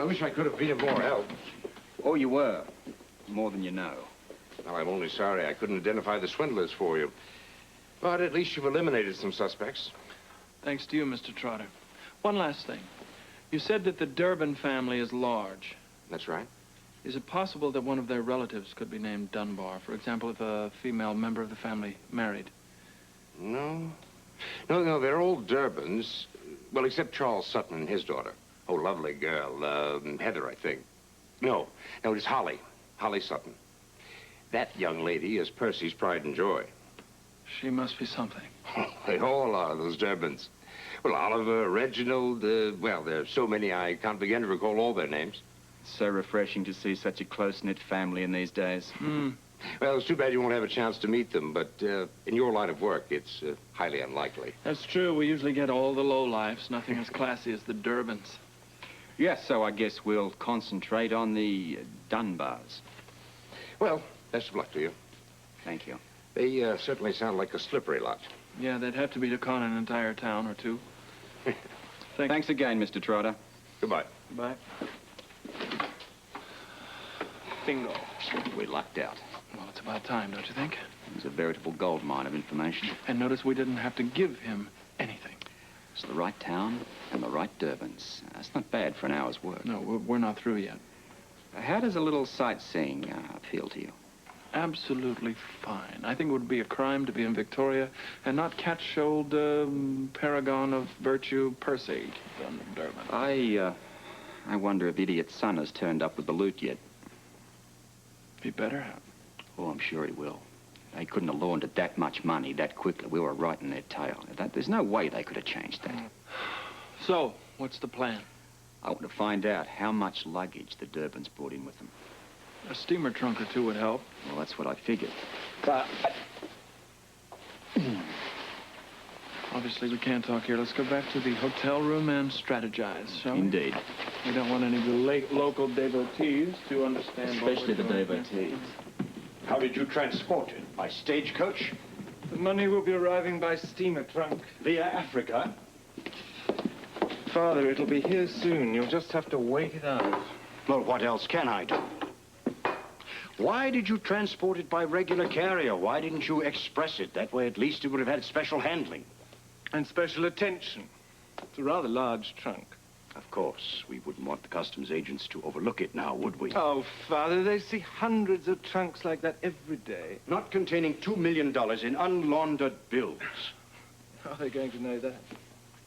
I wish I could have been of more help. Oh, you were. More than you know. Well, I'm only sorry I couldn't identify the swindlers for you. But at least you've eliminated some suspects. Thanks to you, Mr. Trotter. One last thing. You said that the Durbin family is large. That's right. Is it possible that one of their relatives could be named Dunbar? For example, if a female member of the family married? No. No, they're all Durbins. Well, except Charles Sutton and his daughter. Oh, lovely girl. Heather, I think. No, it's Holly. Holly Sutton. That young lady is Percy's pride and joy. She must be something. They all are, those Durbins. Well, Oliver, Reginald, well, there's so many I can't begin to recall all their names. It's so refreshing to see such a close-knit family in these days. Well, it's too bad you won't have a chance to meet them, but in your line of work, it's highly unlikely. That's true. We usually get all the lowlifes, nothing as classy as the Durbins. Yes, so I guess we'll concentrate on the Dunbars. Well, best of luck to you. Thank you. They certainly sound like a slippery lot. Yeah, they'd have to be to con an entire town or two. Thanks again, Mr. Trotter. Goodbye. Goodbye. Bingo. We lucked out. Well, it's about time, don't you think? It was a veritable gold mine of information. And notice we didn't have to give him anything. It's the right town and the right Durbins. That's not bad for an hour's work. No, we're not through yet. How does a little sightseeing appeal to you? Absolutely fine. I think it would be a crime to be in Victoria and not catch old paragon of virtue, Percy Durbin. I wonder if idiot son has turned up with the loot yet. He better have. Oh, I'm sure he will. They couldn't have laundered that much money that quickly. We were right in their tail. There's no way they could have changed that. So, what's the plan? I want to find out how much luggage the Durbins brought in with them. A steamer trunk or two would help. Well, that's what I figured. Obviously, we can't talk here. Let's go back to the hotel room and strategize, shall we? Indeed. We don't want any of the local devotees to understand. Especially the devotees. How did you transport it? By stagecoach? The money will be arriving by steamer trunk. Via Africa? Father, it'll be here soon. You'll just have to wait it out. Well, what else can I do? Why did you transport it by regular carrier? Why didn't you express it? That way, at least, it would have had special handling. And special attention. It's a rather large trunk. Of course. We wouldn't want the customs agents to overlook it now, would we? Oh, Father, they see hundreds of trunks like that every day. Not containing $2 million in unlaundered bills. How are they going to know that?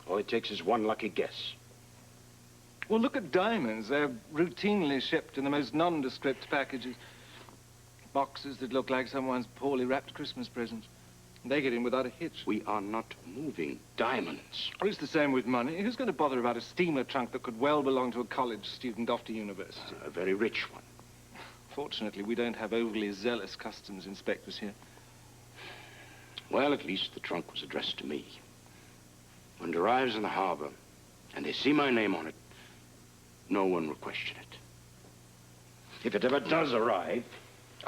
All it takes is one lucky guess. Well, look at diamonds. They're routinely shipped in the most nondescript packages. Boxes that look like someone's poorly wrapped Christmas present. They get in without a hitch. We are not moving diamonds. Well, it's the same with money. Who's going to bother about a steamer trunk that could well belong to a college student off to university? A very rich one. Fortunately, we don't have overly zealous customs inspectors here. Well, at least the trunk was addressed to me. When it arrives in the harbor and they see my name on it, no one will question it. If it ever does arrive...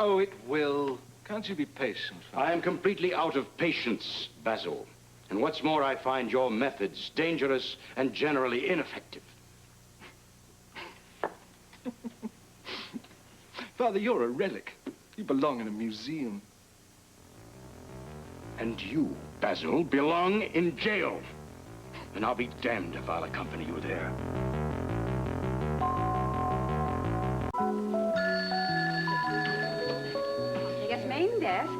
Oh, it will. Can't you be patient? I am completely out of patience, Basil. And what's more, I find your methods dangerous and generally ineffective. Father, you're a relic. You belong in a museum. And you, Basil, belong in jail. And I'll be damned if I'll accompany you there. Main desk.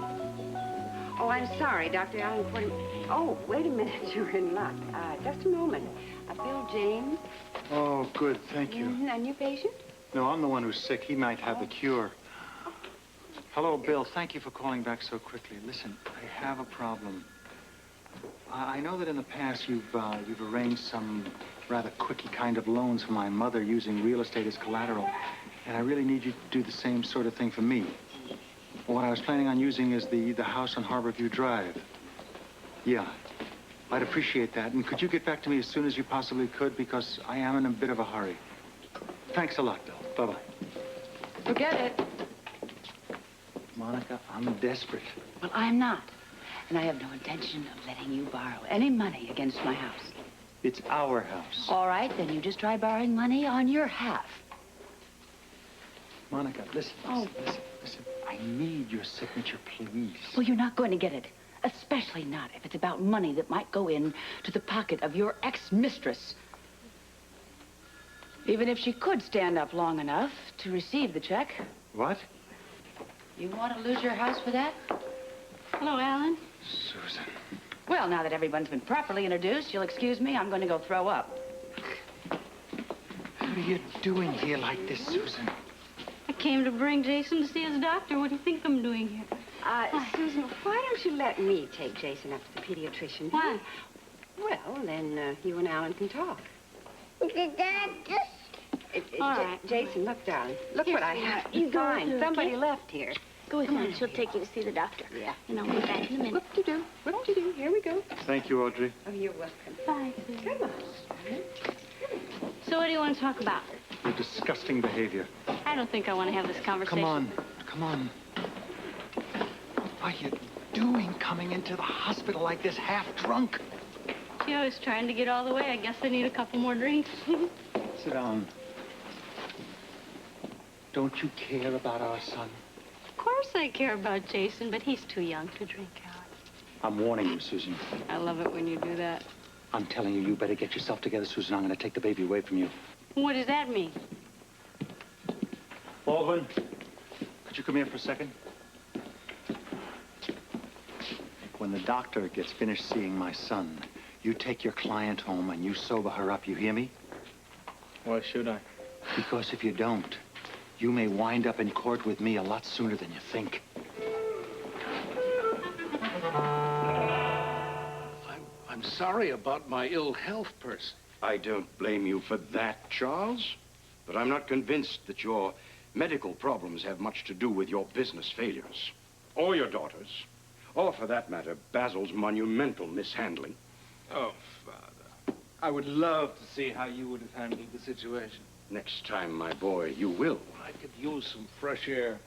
Oh, I'm sorry, Dr. Allen. Oh, wait a minute. You're in luck. Just a moment. Bill James. Oh, good. Thank you. A new patient? No, I'm the one who's sick. He might have the cure. Hello, Bill. Thank you for calling back so quickly. Listen, I have a problem. I know that in the past you've arranged some rather quickie kind of loans for my mother using real estate as collateral, and I really need you to do the same sort of thing for me. What I was planning on using is the house on Harborview Drive. Yeah, I'd appreciate that. And could you get back to me as soon as you possibly could, because I am in a bit of a hurry. Thanks a lot, Bill. Bye-bye. Forget it. Monica, I'm desperate. Well, I'm not. And I have no intention of letting you borrow any money against my house. It's our house. All right, then you just try borrowing money on your half. Monica, listen, listen. I need your signature, please. Well, you're not going to get it. Especially not if it's about money that might go in to the pocket of your ex-mistress. Even if she could stand up long enough to receive the check. What? You want to lose your house for that? Hello, Alan. Susan. Well, now that everyone's been properly introduced, you'll excuse me, I'm going to go throw up. What are you doing here like this, Susan? I came to bring Jason to see his doctor. What do you think I'm doing here? Susan, why don't you let me take Jason up to the pediatrician? Why? Well, then you and Alan can talk. All right. Jason, look, darling. Look Here, what I have. you go Fine. with her, Somebody okay? left here. Go with her. She'll take you to see the doctor. Yeah. And I'll be back in a minute. Whoop-de-doo. Whoop-de-doo. Here we go. Thank you, Audrey. Oh, you're welcome. Bye, Susan. Come on. So what do you want to talk about? Your disgusting behavior. I don't think I want to have this conversation. Come on. What are you doing coming into the hospital like this, half drunk? Gee, I was trying to get all the way. I guess I need a couple more drinks. Sit down. Don't you care about our son? Of course I care about Jason, but he's too young to drink out. I'm warning you, Susan. I love it when you do that. I'm telling you, you better get yourself together, Susan. I'm going to take the baby away from you. What does that mean? Baldwin, could you come here for a second? When the doctor gets finished seeing my son, you take your client home and you sober her up, you hear me? Why should I? Because if you don't, you may wind up in court with me a lot sooner than you think. I'm sorry about my ill health, Percy. I don't blame you for that, Charles. But I'm not convinced that your medical problems have much to do with your business failures. Or your daughter's. Or, for that matter, Basil's monumental mishandling. Oh, Father. I would love to see how you would have handled the situation. Next time, my boy, you will. I could use some fresh air.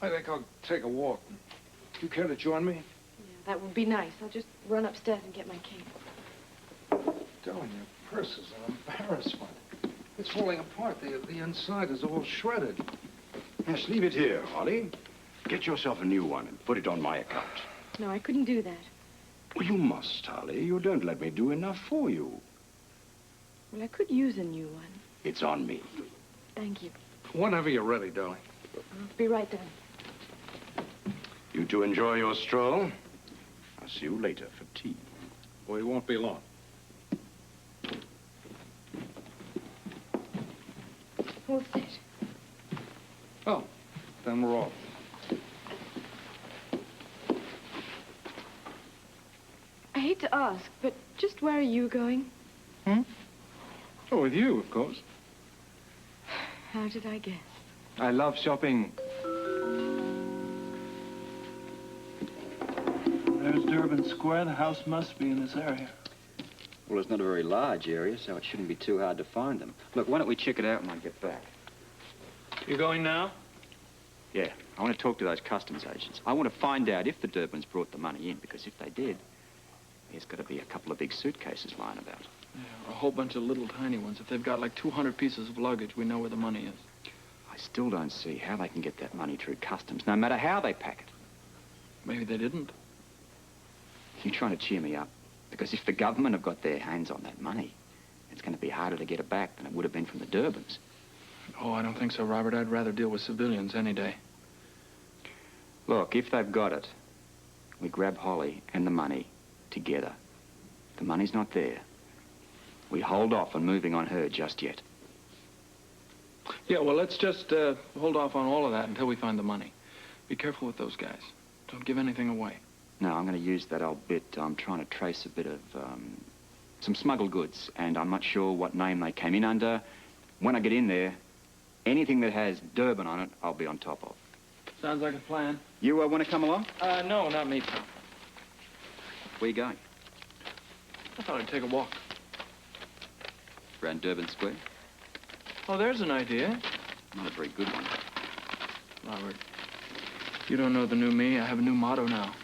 I think I'll take a walk. You care to join me? Yeah, that would be nice. I'll just run upstairs and get my cane. Darling, your purse is an embarrassment. It's falling apart. The inside is all shredded. Yes, leave it here, Holly. Get yourself a new one and put it on my account. No, I couldn't do that. Well, you must, Holly. You don't let me do enough for you. Well, I could use a new one. It's on me. Thank you. Whenever you're ready, darling. I'll be right down. You two enjoy your stroll. I'll see you later for tea. We won't be long. What's that? Oh, then we're off. I hate to ask, but just where are you going? Oh, with you, of course. How did I guess? I love shopping. There's Durban Square. The house must be in this area. Well, it's not a very large area, so it shouldn't be too hard to find them. Look, why don't we check it out when I get back? You going now? Yeah, I want to talk to those customs agents. I want to find out if the Durbans brought the money in, because if they did, there's got to be a couple of big suitcases lying about. Yeah, a whole bunch of little tiny ones. If they've got like 200 pieces of luggage, we know where the money is. I still don't see how they can get that money through customs, no matter how they pack it. Maybe they didn't. You're trying to cheer me up, because if the government have got their hands on that money, it's going to be harder to get it back than it would have been from the Durbans. Oh, I don't think so, Robert. I'd rather deal with civilians any day. Look, if they've got it, we grab Holly and the money together. The money's not there. We hold off on moving on her just yet. Yeah, well, let's just hold off on all of that until we find the money. Be careful with those guys. Don't give anything away. No, I'm going to use that old bit. I'm trying to trace a bit of some smuggled goods, and I'm not sure what name they came in under. When I get in there, anything that has Durban on it, I'll be on top of. Sounds like a plan. You want to come along? No, not me, pal. Where you going? I thought I'd take a walk. Around Durban Square? Oh, there's an idea. Not a very good one. Robert, you don't know the new me. I have a new motto now.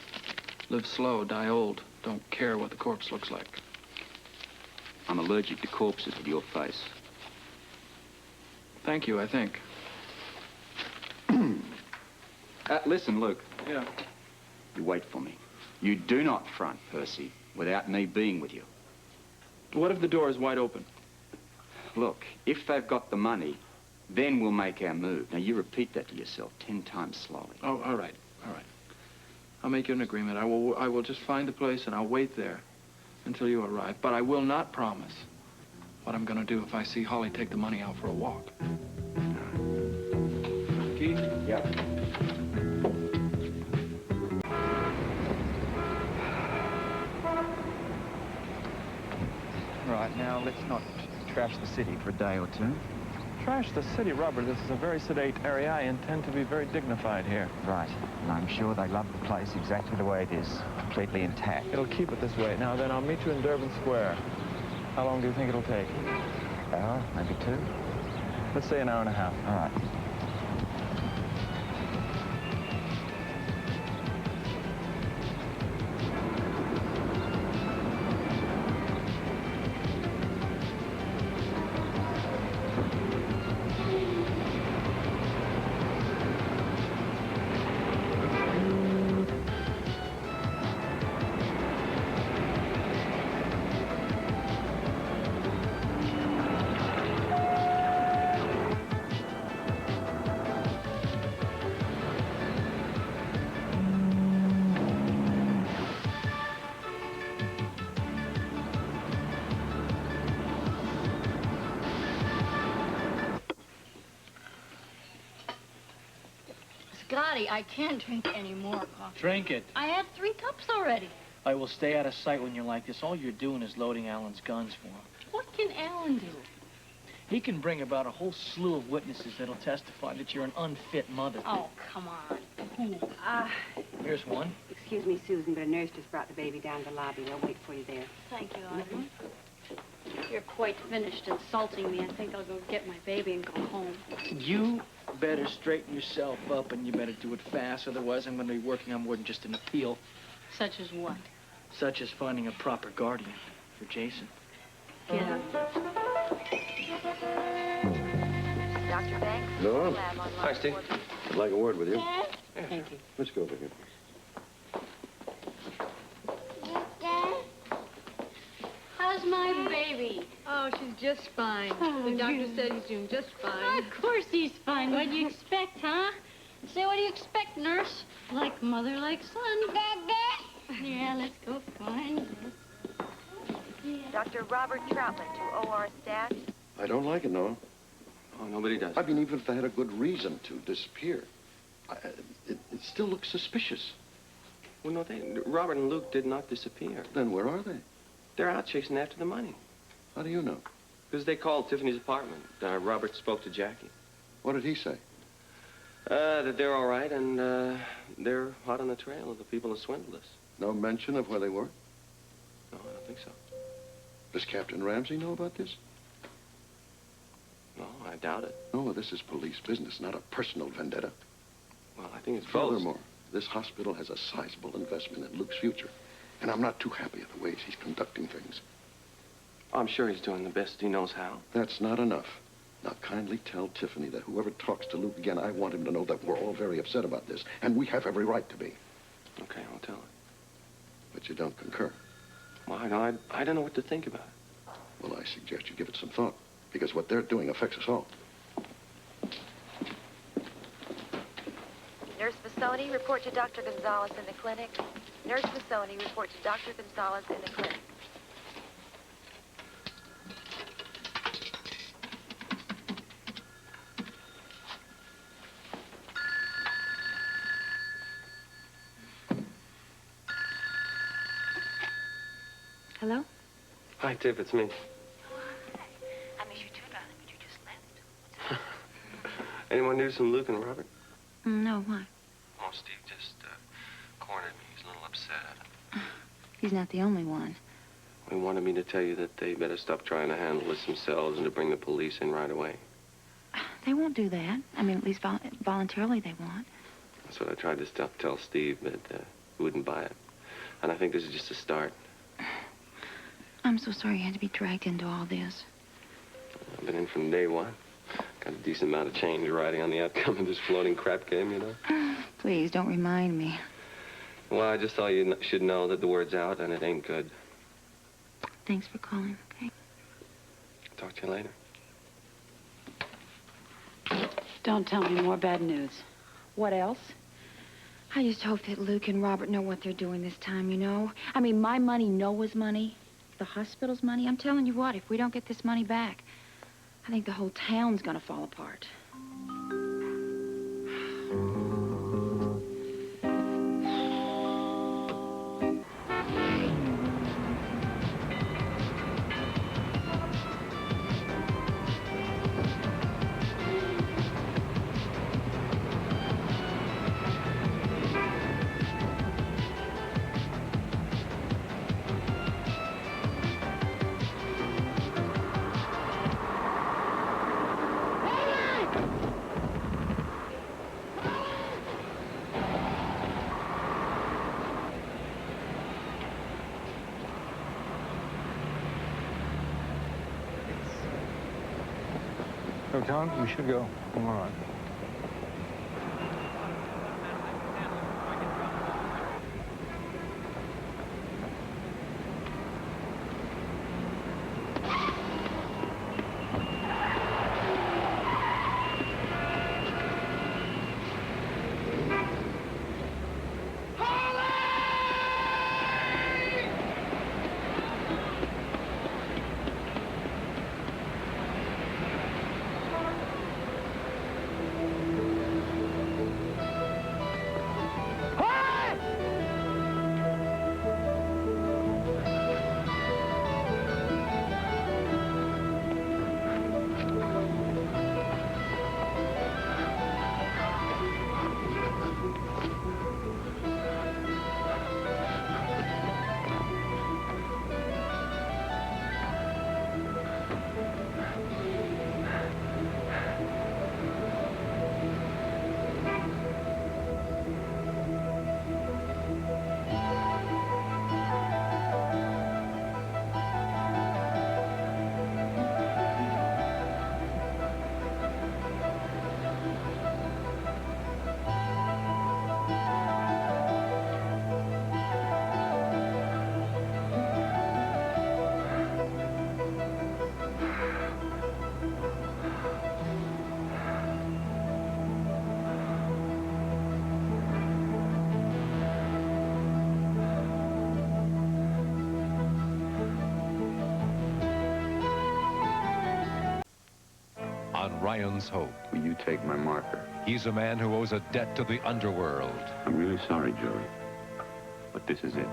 Live slow, die old. Don't care what the corpse looks like. I'm allergic to corpses with your face. Thank you, I think. Listen, Luke. Yeah. You wait for me. You do not front, Percy, without me being with you. What if the door is wide open? Look, if they've got the money, then we'll make our move. Now, you repeat that to yourself 10 times slowly. Oh, all right. All right. I'll make you an agreement. I will just find a place and I'll wait there until you arrive. But I will not promise what I'm going to do if I see Holly take the money out for a walk. Key? Yeah. Right, now, let's not trash the city for a day or two. Trash the city, Robert. This is a very sedate area. I intend to be very dignified here. Right, and I'm sure they love the place exactly the way it is, completely intact. It'll keep it this way. Now then, I'll meet you in Durban Square. How long do you think it'll take? An hour, maybe 2. Let's say an hour and a half. All right. Scotty, I can't drink any more coffee. Drink it. I had 3 cups already. I will stay out of sight when you're like this. All you're doing is loading Alan's guns for him. What can Alan do? He can bring about a whole slew of witnesses that'll testify that you're an unfit mother. Oh, come on. Who? Here's one. Excuse me, Susan, but a nurse just brought the baby down to the lobby. They'll wait for you there. Thank you, Audrey. You're quite finished insulting me. I think I'll go get my baby and go home. You better straighten yourself up, and you better do it fast. Otherwise, I'm going to be working on more than just an appeal. Such as what? Such as finding a proper guardian for Jason. Get up. Dr. Banks? No. Lab on Hi, Steve. I'd like a word with you. Thank you. Let's go over here. How's my baby? Oh, she's just fine. Oh, The doctor said he's doing just fine. Of course he's fine. What do you expect, huh? Say, what do you expect, nurse? Like mother, like son. Yeah, let's go find her. Dr. Robert Troutman to OR staff. I don't like it, Noah. Oh, nobody does. I mean, even if they had a good reason to disappear, it still looks suspicious. Well, no, Robert and Luke did not disappear. Then where are they? They're out chasing after the money. How do you know? Because they called Tiffany's apartment. Robert spoke to Jackie. What did he say? That they're all right, and they're hot on the trail of the people who swindled us. No mention of where they were? No, I don't think so. Does Captain Ramsey know about this? No, I doubt it. No, this is police business, not a personal vendetta. Well, I think it's both. Furthermore, this hospital has a sizable investment in Luke's future. And I'm not too happy at the ways he's conducting things. I'm sure he's doing the best he knows how. That's not enough. Now, kindly tell Tiffany that whoever talks to Luke again, I want him to know that we're all very upset about this, and we have every right to be. Okay, I'll tell her. But you don't concur. Well, I don't know what to think about it. Well, I suggest you give it some thought, because what they're doing affects us all. Nurse Facility, report to Dr. Gonzalez in the clinic. Nurse Facility, report to Dr. Gonzalez in the clinic. Hello? Hi, Tiff, it's me. I miss you too, darling, but you just left. Anyone news from Luke and Robert? No, why? Oh, Steve just cornered me. He's a little upset. He's not the only one. He wanted me to tell you that they better stop trying to handle this themselves and to bring the police in right away. They won't do that. I mean, at least voluntarily they won't. That's what I tried to tell Steve, but he wouldn't buy it. And I think this is just a start. I'm so sorry you had to be dragged into all this. I've been in from day one. Got a decent amount of change riding on the outcome of this floating crap game, you know? Please, don't remind me. Well, I just thought you should know that the word's out and it ain't good. Thanks for calling, okay? Talk to you later. Don't tell me more bad news. What else? I just hope that Luke and Robert know what they're doing this time, you know? I mean, my money, Noah's money, the hospital's money. I'm telling you what, if we don't get this money back, I think the whole town's gonna fall apart. So, Tom, we should go. Come on. On Ryan's Hope. Will you take my marker? He's a man who owes a debt to the underworld. I'm really sorry, Joey. But this is it.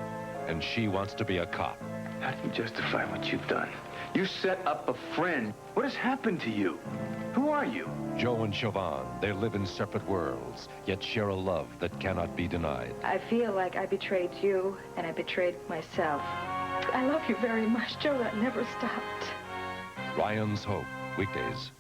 And she wants to be a cop. How do you justify what you've done? You set up a friend. What has happened to you? Who are you? Joe and Siobhan, they live in separate worlds, yet share a love that cannot be denied. I feel like I betrayed you, and I betrayed myself. I love you very much, Joe. That never stopped. Ryan's Hope, weekdays